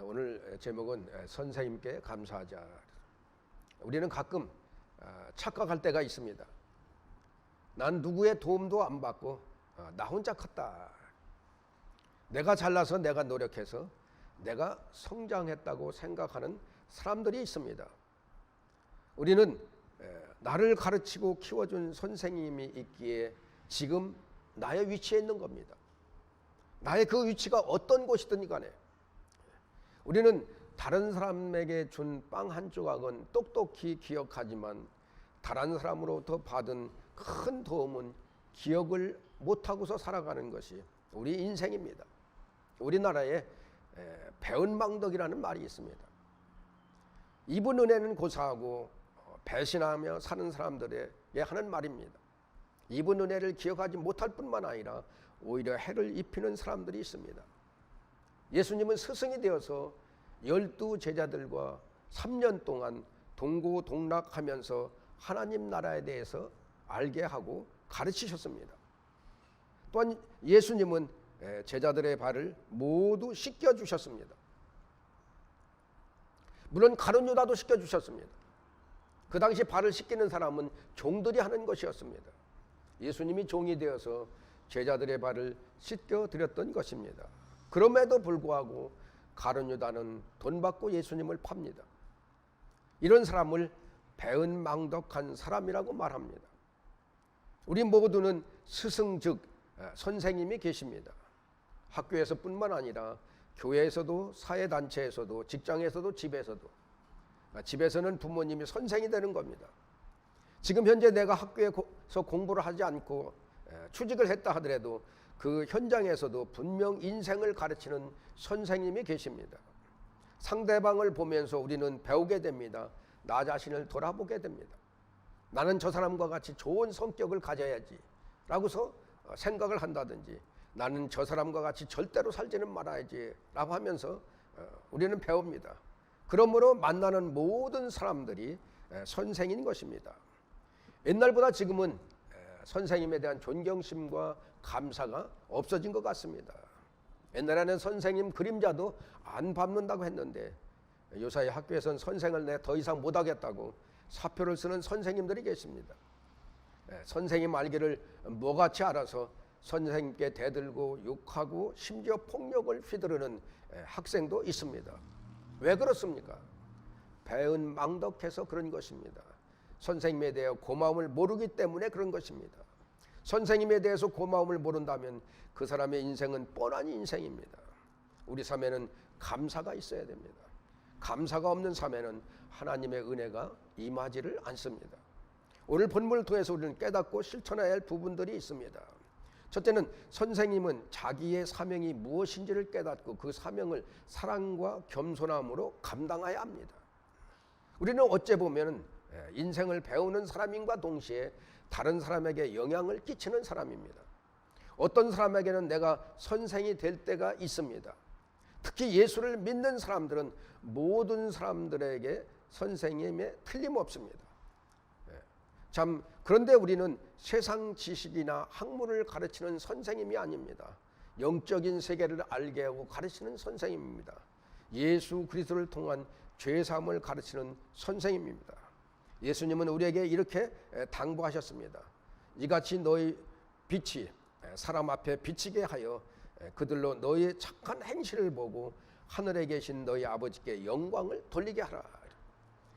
오늘 제목은 선생님께 감사하자. 우리는 가끔 착각할 때가 있습니다. 난 누구의 도움도 안 받고 나 혼자 컸다. 내가 잘나서 내가 노력해서 내가 성장했다고 생각하는 사람들이 있습니다. 우리는 나를 가르치고 키워준 선생님이 있기에 지금 나의 위치에 있는 겁니다. 나의 그 위치가 어떤 곳이든 간에 우리는 다른 사람에게 준 빵 한 조각은 똑똑히 기억하지만 다른 사람으로부터 받은 큰 도움은 기억을 못하고서 살아가는 것이 우리 인생입니다. 우리나라에 배은망덕이라는 말이 있습니다. 입은 은혜는 고사하고 배신하며 사는 사람들에게 하는 말입니다. 입은 은혜를 기억하지 못할 뿐만 아니라 오히려 해를 입히는 사람들이 있습니다. 예수님은 스승이 되어서 12 제자들과 3년 동안 동고동락하면서 하나님 나라에 대해서 알게 하고 가르치셨습니다. 또한 예수님은 제자들의 발을 모두 씻겨주셨습니다. 물론 가룟 유다도 씻겨주셨습니다. 그 당시 발을 씻기는 사람은 종들이 하는 것이었습니다. 예수님이 종이 되어서 제자들의 발을 씻겨드렸던 것입니다. 그럼에도 불구하고 가룟 유다는 돈 받고 예수님을 팝니다. 이런 사람을 배은망덕한 사람이라고 말합니다. 우리 모두는 스승 즉 선생님이 계십니다. 학교에서 뿐만 아니라 교회에서도 사회단체에서도 직장에서도 집에서도 집에서는 부모님이 선생이 되는 겁니다. 지금 현재 내가 학교에서 공부를 하지 않고 취직을 했다 하더라도 그 현장에서도 분명 인생을 가르치는 선생님이 계십니다. 상대방을 보면서 우리는 배우게 됩니다. 나 자신을 돌아보게 됩니다. 나는 저 사람과 같이 좋은 성격을 가져야지 라고서 생각을 한다든지 나는 저 사람과 같이 절대로 살지는 말아야지 라고 하면서 우리는 배웁니다. 그러므로 만나는 모든 사람들이 선생인 것입니다. 옛날보다 지금은 선생님에 대한 존경심과 감사가 없어진 것 같습니다. 옛날에는 선생님 그림자도 안 밟는다고 했는데 요사이 학교에서는 선생을 내 더 이상 못하겠다고 사표를 쓰는 선생님들이 계십니다. 선생님 알기를 뭐같이 알아서 선생님께 대들고 욕하고 심지어 폭력을 휘두르는 학생도 있습니다. 왜 그렇습니까? 배은망덕해서 그런 것입니다. 선생님에 대해 고마움을 모르기 때문에 그런 것입니다. 선생님에 대해서 고마움을 모른다면 그 사람의 인생은 뻔한 인생입니다. 우리 삶에는 감사가 있어야 됩니다. 감사가 없는 삶에는 하나님의 은혜가 임하지를 않습니다. 오늘 본문을 통해서 우리는 깨닫고 실천해야 할 부분들이 있습니다. 첫째는 선생님은 자기의 사명이 무엇인지를 깨닫고 그 사명을 사랑과 겸손함으로 감당해야 합니다. 우리는 어째 보면 인생을 배우는 사람인과 동시에 다른 사람에게 영향을 끼치는 사람입니다. 어떤 사람에게는 내가 선생이 될 때가 있습니다. 특히 예수를 믿는 사람들은 모든 사람들에게 선생님에 틀림없습니다. 그런데 우리는 세상 지식이나 학문을 가르치는 선생님이 아닙니다. 영적인 세계를 알게 하고 가르치는 선생님입니다. 예수 그리스도를 통한 죄사함을 가르치는 선생님입니다. 예수님은 우리에게 이렇게 당부하셨습니다. 이같이 너희 빛이 사람 앞에 비치게 하여 그들로 너희의 착한 행실을 보고 하늘에 계신 너희 아버지께 영광을 돌리게 하라.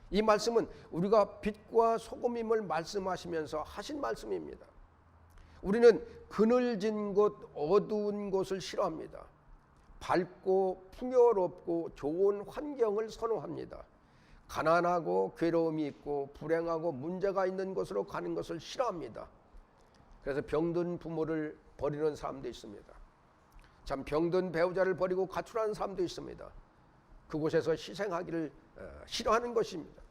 이 말씀은 우리가 빛과 소금임을 말씀하시면서 하신 말씀입니다. 우리는 그늘진 곳, 어두운 곳을 싫어합니다. 밝고 풍요롭고 좋은 환경을 선호합니다. 가난하고 괴로움이 있고 불행하고 문제가 있는 곳으로 가는 것을 싫어합니다. 그래서 병든 부모를 버리는 사람도 있습니다. 참 병든 배우자를 버리고 가출하는 사람도 있습니다. 그곳에서 희생하기를 싫어하는 것입니다.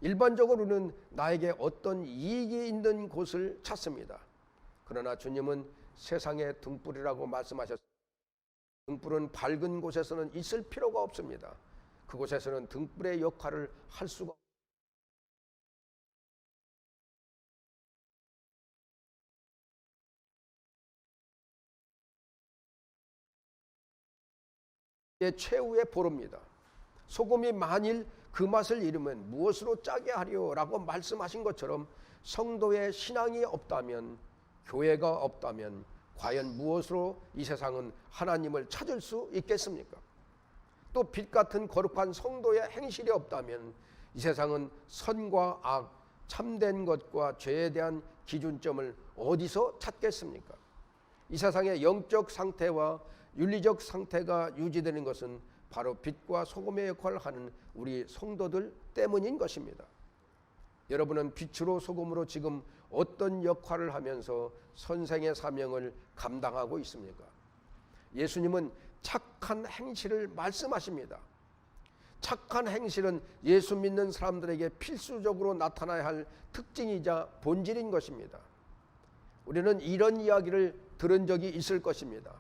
일반적으로는 나에게 어떤 이익이 있는 곳을 찾습니다. 그러나 주님은 세상의 등불이라고 말씀하셨습니다. 등불은 밝은 곳에서는 있을 필요가 없습니다. 그곳에서는 등불의 역할을 할 수가 없습니다. 최후의 보루입니다. 소금이 만일 그 맛을 잃으면 무엇으로 짜게 하리오라고 말씀하신 것처럼 성도의 신앙이 없다면, 교회가 없다면 과연 무엇으로 이 세상은 하나님을 찾을 수 있겠습니까? 또 빛 같은 거룩한 성도의 행실이 없다면 이 세상은 선과 악, 참된 것과 죄에 대한 기준점을 어디서 찾겠습니까? 이 세상의 영적 상태와 윤리적 상태가 유지되는 것은 바로 빛과 소금의 역할을 하는 우리 성도들 때문인 것입니다. 여러분은 빛으로 소금으로 지금 어떤 역할을 하면서 선생의 사명을 감당하고 있습니까? 예수님은 착한 행실을 말씀하십니다. 착한 행실은 예수 믿는 사람들에게 필수적으로 나타나야 할 특징이자 본질인 것입니다. 우리는 이런 이야기를 들은 적이 있을 것입니다.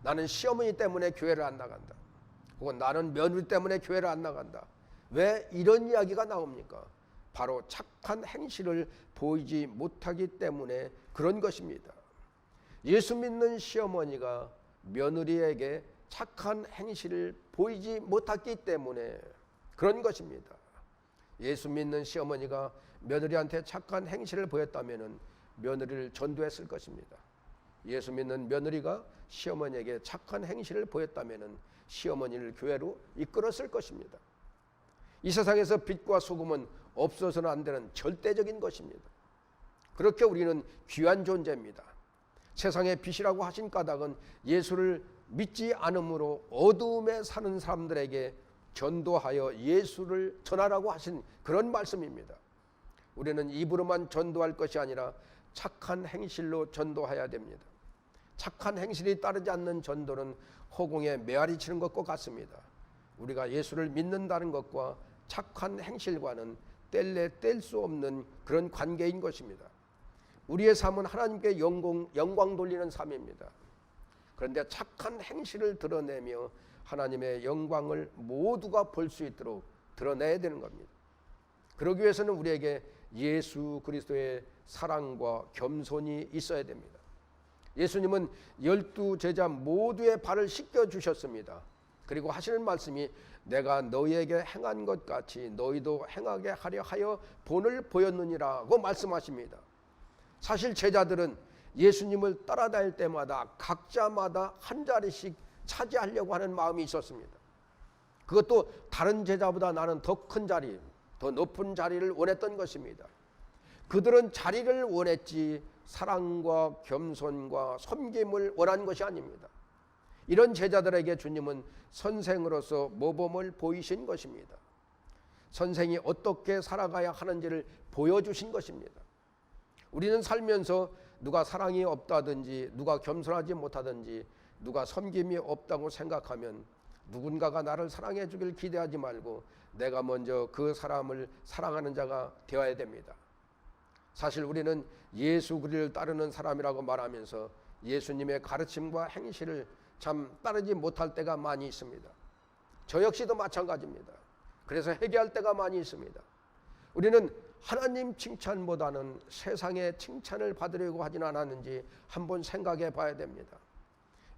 나는 시어머니 때문에 교회를 안 나간다. 혹은 나는 며느리 때문에 교회를 안 나간다. 왜 이런 이야기가 나옵니까? 바로 착한 행실을 보이지 못하기 때문에 그런 것입니다. 예수 믿는 시어머니가 며느리에게 착한 행실을 보이지 못했기 때문에 그런 것입니다. 예수 믿는 시어머니가 며느리한테 착한 행실을 보였다면 며느리를 전도했을 것입니다. 예수 믿는 며느리가 시어머니에게 착한 행실을 보였다면 시어머니를 교회로 이끌었을 것입니다. 이 세상에서 빛과 소금은 없어서는 안 되는 절대적인 것입니다. 그렇게 우리는 귀한 존재입니다. 세상의 빛이라고 하신 까닭은 예수를 믿지 않으므로 어두움에 사는 사람들에게 전도하여 예수를 전하라고 하신 그런 말씀입니다. 우리는 입으로만 전도할 것이 아니라 착한 행실로 전도해야 됩니다. 착한 행실이 따르지 않는 전도는 허공에 메아리 치는 것과 같습니다. 우리가 예수를 믿는다는 것과 착한 행실과는 뗄래 뗄 수 없는 그런 관계인 것입니다. 우리의 삶은 하나님께 영광 돌리는 삶입니다. 그런데 착한 행실을 드러내며 하나님의 영광을 모두가 볼 수 있도록 드러내야 되는 겁니다. 그러기 위해서는 우리에게 예수 그리스도의 사랑과 겸손이 있어야 됩니다. 예수님은 12 제자 모두의 발을 씻겨 주셨습니다. 그리고 하시는 말씀이 내가 너희에게 행한 것 같이 너희도 행하게 하려 하여 본을 보였느니라고 말씀하십니다. 사실 제자들은 예수님을 따라다닐 때마다 각자마다 한 자리씩 차지하려고 하는 마음이 있었습니다. 그것도 다른 제자보다 나는 더 큰 자리, 더 높은 자리를 원했던 것입니다. 그들은 자리를 원했지 사랑과 겸손과 섬김을 원한 것이 아닙니다. 이런 제자들에게 주님은 선생으로서 모범을 보이신 것입니다. 선생이 어떻게 살아가야 하는지를 보여주신 것입니다. 우리는 살면서 누가 사랑이 없다든지 누가 겸손하지 못하든지 누가 섬김이 없다고 생각하면 누군가가 나를 사랑해 주길 기대하지 말고 내가 먼저 그 사람을 사랑하는 자가 되어야 됩니다. 사실 우리는 예수 그리스도를 따르는 사람이라고 말하면서 예수님의 가르침과 행실을 참 따르지 못할 때가 많이 있습니다. 저 역시도 마찬가지입니다. 그래서 회개할 때가 많이 있습니다. 우리는 하나님 칭찬보다는 세상의 칭찬을 받으려고 하진 않았는지 한번 생각해 봐야 됩니다.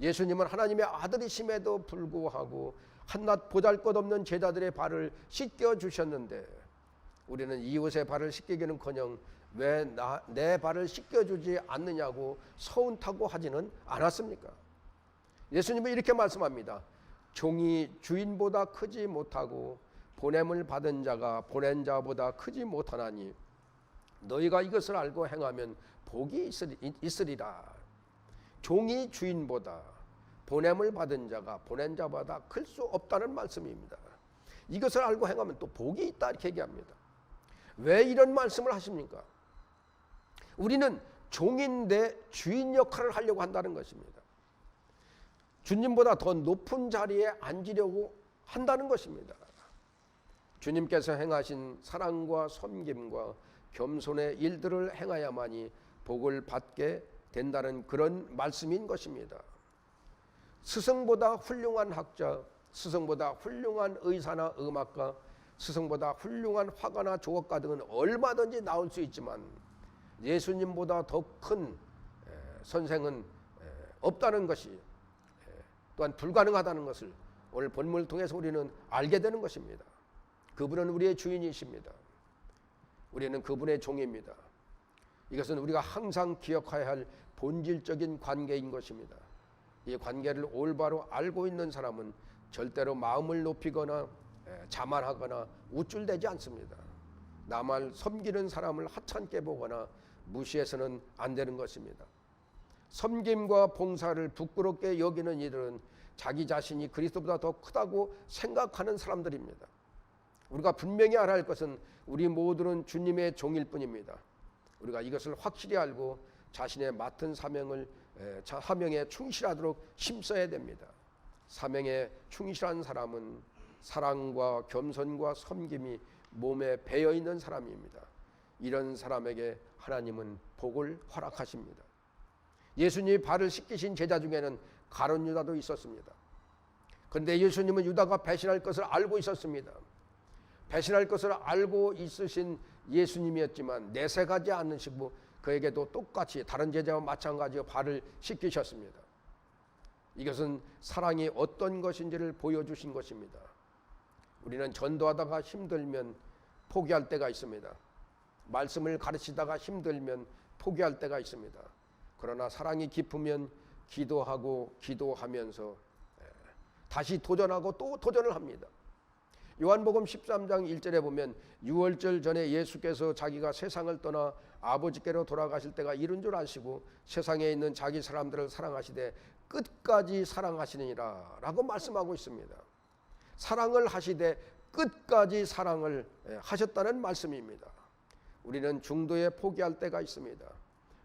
예수님은 하나님의 아들이심에도 불구하고 한낱 보잘것없는 제자들의 발을 씻겨 주셨는데 우리는 이웃의 발을 씻기기는커녕 왜 내 발을 씻겨주지 않느냐고 서운 타고 하지는 않았습니까? 예수님은 이렇게 말씀합니다. 종이 주인보다 크지 못하고 보냄을 받은 자가 보낸 자보다 크지 못하나니 너희가 이것을 알고 행하면 복이 있으리라. 종이 주인보다 보냄을 받은 자가 보낸 자보다 클 수 없다는 말씀입니다. 이것을 알고 행하면 또 복이 있다 이렇게 얘기합니다. 왜 이런 말씀을 하십니까? 우리는 종인데 주인 역할을 하려고 한다는 것입니다. 주님보다 더 높은 자리에 앉으려고 한다는 것입니다. 주님께서 행하신 사랑과 섬김과 겸손의 일들을 행하야만이 복을 받게 된다는 그런 말씀인 것입니다. 스승보다 훌륭한 학자, 스승보다 훌륭한 의사나 음악가, 스승보다 훌륭한 화가나 조각가 등은 얼마든지 나올 수 있지만 예수님보다 더 큰 선생은 없다는 것이 또한 불가능하다는 것을 오늘 본문을 통해서 우리는 알게 되는 것입니다. 그분은 우리의 주인이십니다. 우리는 그분의 종입니다. 이것은 우리가 항상 기억해야 할 본질적인 관계인 것입니다. 이 관계를 올바로 알고 있는 사람은 절대로 마음을 높이거나 자만하거나 우쭐대지 않습니다. 남을 섬기는 사람을 하찮게 보거나 무시해서는 안 되는 것입니다. 섬김과 봉사를 부끄럽게 여기는 이들은 자기 자신이 그리스도보다 더 크다고 생각하는 사람들입니다. 우리가 분명히 알아야 할 것은 우리 모두는 주님의 종일 뿐입니다. 우리가 이것을 확실히 알고 자신의 맡은 사명에 충실하도록 힘써야 됩니다. 사명에 충실한 사람은 사랑과 겸손과 섬김이 몸에 배어있는 사람입니다. 이런 사람에게 하나님은 복을 허락하십니다. 예수님이 발을 씻기신 제자 중에는 가룟 유다도 있었습니다. 그런데 예수님은 유다가 배신할 것을 알고 있었습니다. 배신할 것을 알고 있으신 예수님이었지만 내색하지 않으시고 그에게도 똑같이 다른 제자와 마찬가지로 발을 씻기셨습니다. 이것은 사랑이 어떤 것인지를 보여주신 것입니다. 우리는 전도하다가 힘들면 포기할 때가 있습니다. 말씀을 가르치다가 힘들면 포기할 때가 있습니다. 그러나 사랑이 깊으면 기도하면서 다시 도전하고 또 도전을 합니다. 요한복음 13장 1절에 보면 유월절 전에 예수께서 자기가 세상을 떠나 아버지께로 돌아가실 때가 이른 줄 아시고 세상에 있는 자기 사람들을 사랑하시되 끝까지 사랑하시느니라 라고 말씀하고 있습니다. 사랑을 하시되 끝까지 사랑을 하셨다는 말씀입니다. 우리는 중도에 포기할 때가 있습니다.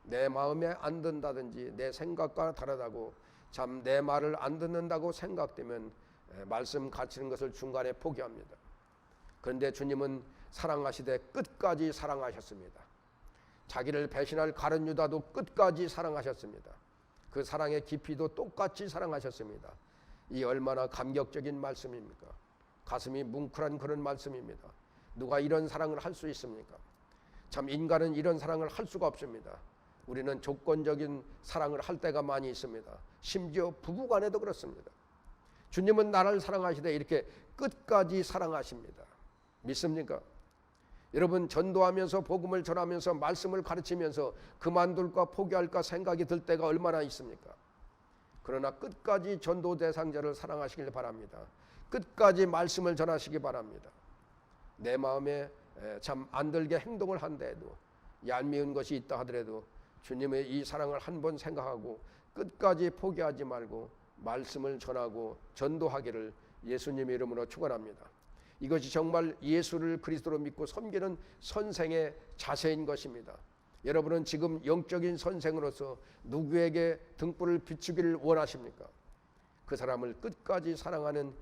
내 마음에 안 든다든지 내 생각과 다르다고 참 내 말을 안 듣는다고 생각되면 말씀 가르치는 것을 중간에 포기합니다. 그런데 주님은 사랑하시되 끝까지 사랑하셨습니다. 자기를 배신할 가룟 유다도 끝까지 사랑하셨습니다. 그 사랑의 깊이도 똑같이 사랑하셨습니다. 이 얼마나 감격적인 말씀입니까? 가슴이 뭉클한 그런 말씀입니다. 누가 이런 사랑을 할 수 있습니까? 참 인간은 이런 사랑을 할 수가 없습니다. 우리는 조건적인 사랑을 할 때가 많이 있습니다. 심지어 부부간에도 그렇습니다. 주님은 나를 사랑하시되 이렇게 끝까지 사랑하십니다. 믿습니까? 여러분 전도하면서 복음을 전하면서 말씀을 가르치면서 그만둘까 포기할까 생각이 들 때가 얼마나 있습니까? 그러나 끝까지 전도 대상자를 사랑하시길 바랍니다. 끝까지 말씀을 전하시기 바랍니다. 내 마음에 참 안 들게 행동을 한데도 얄미운 것이 있다 하더라도 주님의 이 사랑을 한번 생각하고 끝까지 포기하지 말고 말씀을 전하고 전도하기를 예수님의 이름으로 축원합니다. 이것이 정말 예수를 그리스도로 믿고 섬기는 선생의 자세인 것입니다. 여러분은 지금 영적인 선생으로서 누구에게 등불을 비추기를 원하십니까? 그 사람을 끝까지 사랑하는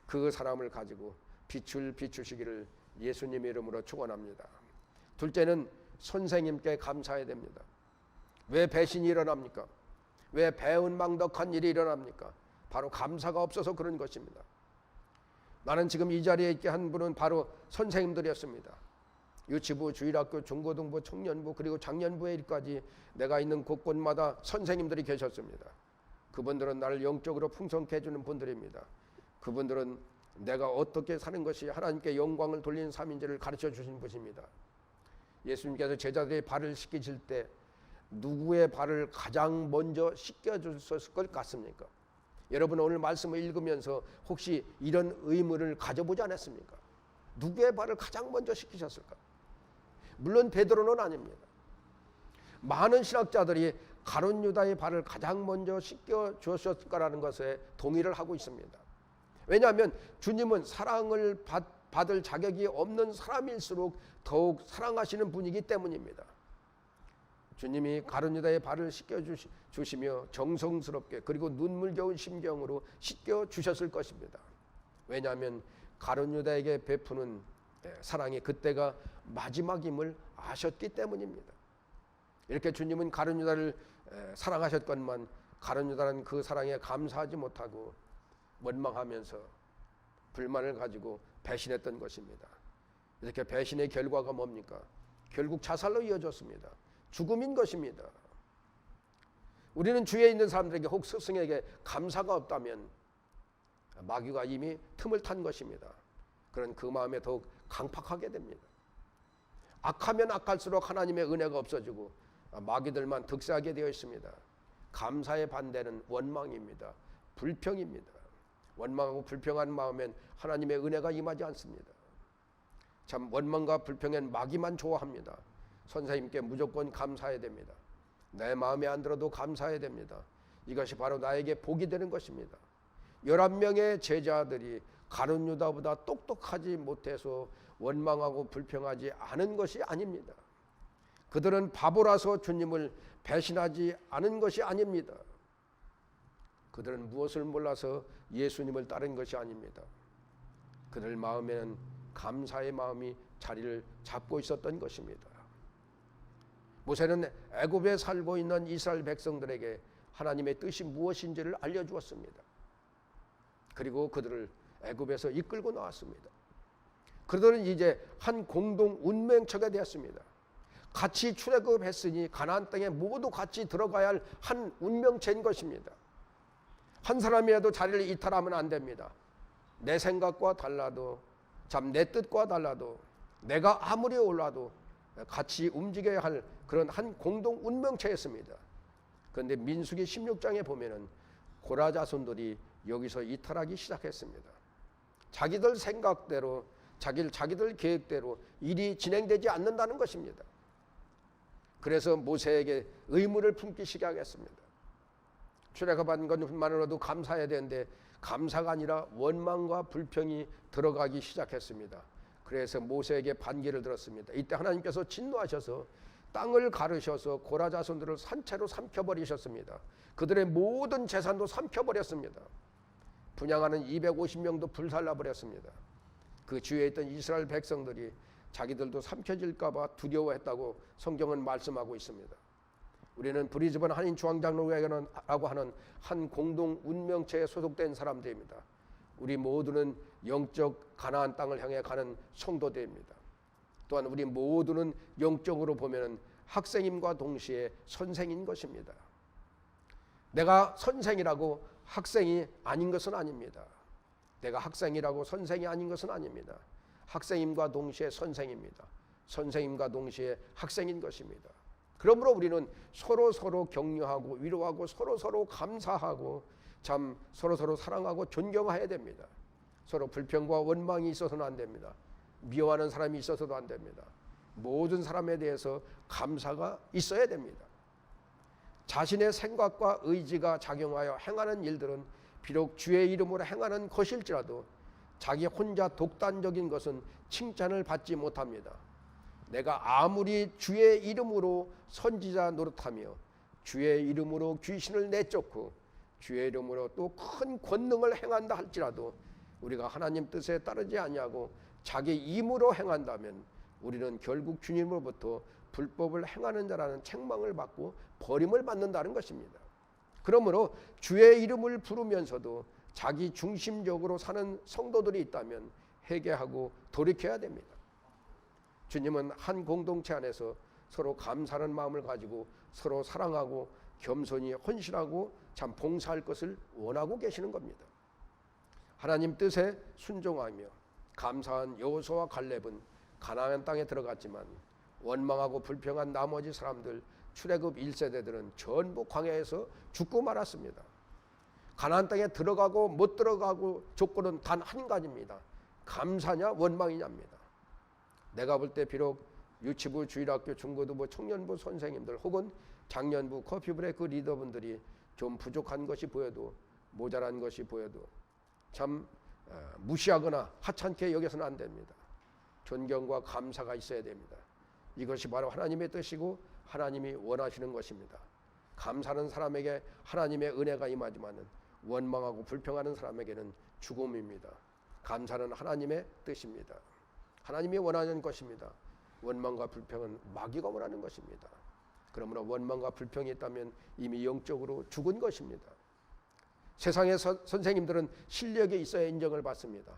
그 사람을 가지고 빛을 비추시기를 예수님의 이름으로 축원합니다. 둘째는 선생님께 감사해야 됩니다. 왜 배신이 일어납니까? 왜 배은망덕한 일이 일어납니까? 바로 감사가 없어서 그런 것입니다. 나는 지금 이 자리에 있게 한 분은 바로 선생님들이었습니다. 유치부, 주일학교, 중고등부, 청년부 그리고 작년부에 일까지 내가 있는 곳곳마다 선생님들이 계셨습니다. 그분들은 나를 영적으로 풍성케 해주는 분들입니다. 그분들은 내가 어떻게 사는 것이 하나님께 영광을 돌리는 삶인지를 가르쳐 주신 분입니다. 예수님께서 제자들의 발을 씻기실 때 누구의 발을 가장 먼저 씻겨주셨을 것 같습니까? 여러분 오늘 말씀을 읽으면서 혹시 이런 의문을 가져보지 않았습니까? 누구의 발을 가장 먼저 씻기셨을까? 물론 베드로는 아닙니다. 많은 신학자들이 가룟 유다의 발을 가장 먼저 씻겨 주셨을 거라는 것에 동의를 하고 있습니다. 왜냐하면 주님은 사랑을 받을 자격이 없는 사람일수록 더욱 사랑하시는 분이기 때문입니다. 주님이 가룟 유다의 발을 씻겨 주시며 정성스럽게 그리고 눈물겨운 심경으로 씻겨 주셨을 것입니다. 왜냐하면 가룟 유다에게 베푸는 사랑이 그때가 마지막임을 아셨기 때문입니다. 이렇게 주님은 가룟 유다를 사랑하셨건만 가룟 유다는 그 사랑에 감사하지 못하고 원망하면서 불만을 가지고 배신했던 것입니다. 이렇게 배신의 결과가 뭡니까? 결국 자살로 이어졌습니다. 죽음인 것입니다. 우리는 주위에 있는 사람들에게 혹 스승에게 감사가 없다면 마귀가 이미 틈을 탄 것입니다. 그런 그 마음에 더욱 강팍하게 됩니다. 악하면 악할수록 하나님의 은혜가 없어지고 마귀들만 득세하게 되어 있습니다. 감사의 반대는 원망입니다. 불평입니다. 원망하고 불평한 마음엔 하나님의 은혜가 임하지 않습니다. 참 원망과 불평엔 마귀만 좋아합니다. 선생님께 무조건 감사해야 됩니다. 내 마음에 안 들어도 감사해야 됩니다. 이것이 바로 나에게 복이 되는 것입니다. 11명의 제자들이 가룟 유다보다 똑똑하지 못해서 원망하고 불평하지 않은 것이 아닙니다. 그들은 바보라서 주님을 배신하지 않은 것이 아닙니다. 그들은 무엇을 몰라서 예수님을 따른 것이 아닙니다. 그들 마음에는 감사의 마음이 자리를 잡고 있었던 것입니다. 모세는 애굽에 살고 있는 이스라엘 백성들에게 하나님의 뜻이 무엇인지를 알려주었습니다. 그리고 그들을 애굽에서 이끌고 나왔습니다. 그들은 이제 한 공동 운명체가 되었습니다. 같이 출애굽했으니 가나안 땅에 모두 같이 들어가야 할 한 운명체인 것입니다. 한 사람이라도 자리를 이탈하면 안 됩니다. 내 생각과 달라도, 참 내 뜻과 달라도, 내가 아무리 올라도 같이 움직여야 할 그런 한 공동 운명체였습니다. 그런데 민수기 16장에 보면은 고라 자손들이 여기서 이탈하기 시작했습니다. 자기들 생각대로, 자기들 계획대로 일이 진행되지 않는다는 것입니다. 그래서 모세에게 의무를 품기 시작했습니다. 출애굽한 것만으로도 감사해야 되는데 감사가 아니라 원망과 불평이 들어가기 시작했습니다. 그래서 모세에게 반기를 들었습니다. 이때 하나님께서 진노하셔서 땅을 가르셔서 고라 자손들을 산채로 삼켜버리셨습니다. 그들의 모든 재산도 삼켜버렸습니다. 분양하는 250명도 불살라버렸습니다. 그 주위에 있던 이스라엘 백성들이 자기들도 삼켜질까봐 두려워했다고 성경은 말씀하고 있습니다. 우리는 브리즈번 한인 중앙장로회라고 하는 한 공동 운명체에 소속된 사람들입니다. 우리 모두는 영적 가나안 땅을 향해 가는 성도들입니다. 또한 우리 모두는 영적으로 보면 학생임과 동시에 선생인 것입니다. 내가 선생이라고 학생이 아닌 것은 아닙니다. 내가 학생이라고 선생이 아닌 것은 아닙니다. 학생임과 동시에 선생입니다. 선생님과 동시에 학생인 것입니다. 그러므로 우리는 서로 격려하고 위로하고 서로 감사하고 참 서로 사랑하고 존경해야 됩니다. 서로 불평과 원망이 있어서는 안 됩니다. 미워하는 사람이 있어서도 안 됩니다. 모든 사람에 대해서 감사가 있어야 됩니다. 자신의 생각과 의지가 작용하여 행하는 일들은 비록 주의 이름으로 행하는 것일지라도 자기 혼자 독단적인 것은 칭찬을 받지 못합니다. 내가 아무리 주의 이름으로 선지자 노릇하며 주의 이름으로 귀신을 내쫓고 주의 이름으로 또 큰 권능을 행한다 할지라도 우리가 하나님 뜻에 따르지 아니하고 자기 힘으로 행한다면 우리는 결국 주님으로부터 불법을 행하는 자라는 책망을 받고 버림을 받는다는 것입니다. 그러므로 주의 이름을 부르면서도 자기 중심적으로 사는 성도들이 있다면 회개하고 돌이켜야 됩니다. 주님은 한 공동체 안에서 서로 감사하는 마음을 가지고 서로 사랑하고 겸손히 헌신하고 참 봉사할 것을 원하고 계시는 겁니다. 하나님 뜻에 순종하며 감사한 여호수아와 갈렙은 가나안 땅에 들어갔지만 원망하고 불평한 나머지 사람들 출애굽 1세대들은 전부 광야에서 죽고 말았습니다. 가나안 땅에 들어가고 못 들어가고 조건은 단 한 가지입니다. 감사냐 원망이냐입니다. 내가 볼 때 비록 유치부, 주일학교, 중고등부, 청년부 선생님들 혹은 장년부, 커피브레이크 리더분들이 좀 부족한 것이 보여도 모자란 것이 보여도 참 무시하거나 하찮게 여겨서는 안 됩니다. 존경과 감사가 있어야 됩니다. 이것이 바로 하나님의 뜻이고 하나님이 원하시는 것입니다. 감사하는 사람에게 하나님의 은혜가 임하지만 원망하고 불평하는 사람에게는 죽음입니다. 감사는 하나님의 뜻입니다. 하나님이 원하는 것입니다. 원망과 불평은 마귀가 원하는 것입니다. 그러므로 원망과 불평이 있다면 이미 영적으로 죽은 것입니다. 세상의 선생님들은 실력이 있어야 인정을 받습니다.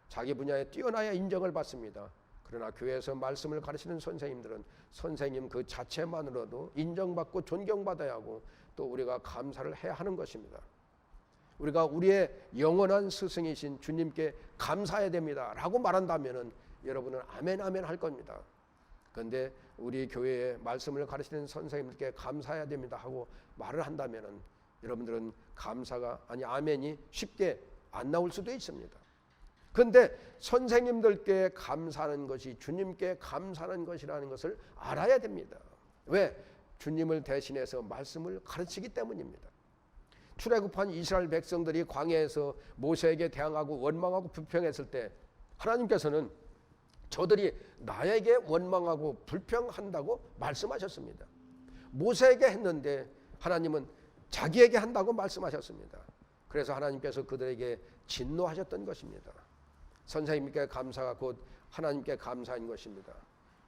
자기 분야에 뛰어나야 인정을 받습니다. 그러나 교회에서 말씀을 가르치는 선생님들은 선생님 그 자체만으로도 인정받고 존경받아야 하고 또 우리가 감사를 해야 하는 것입니다. 우리가 우리의 영원한 스승이신 주님께 감사해야 됩니다 라고 말한다면 여러분은 아멘 아멘 할 겁니다. 그런데 우리 교회에 말씀을 가르치는 선생님들께 감사해야 됩니다 하고 말을 한다면 여러분들은 아멘이 쉽게 안 나올 수도 있습니다. 그런데 선생님들께 감사하는 것이 주님께 감사하는 것이라는 것을 알아야 됩니다. 왜? 주님을 대신해서 말씀을 가르치기 때문입니다. 출애굽한 이스라엘 백성들이 광야에서 모세에게 대항하고 원망하고 불평했을 때 하나님께서는 저들이 나에게 원망하고 불평한다고 말씀하셨습니다. 모세에게 했는데 하나님은 자기에게 한다고 말씀하셨습니다. 그래서 하나님께서 그들에게 진노하셨던 것입니다. 선생님께 감사가 곧 하나님께 감사인 것입니다.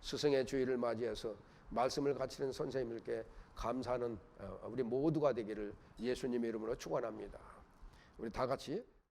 스승의 주일을 맞이해서 말씀을 가르치는 선생님들께 감사하는 우리 모두가 되기를 예수님의 이름으로 축원합니다. 우리 다 같이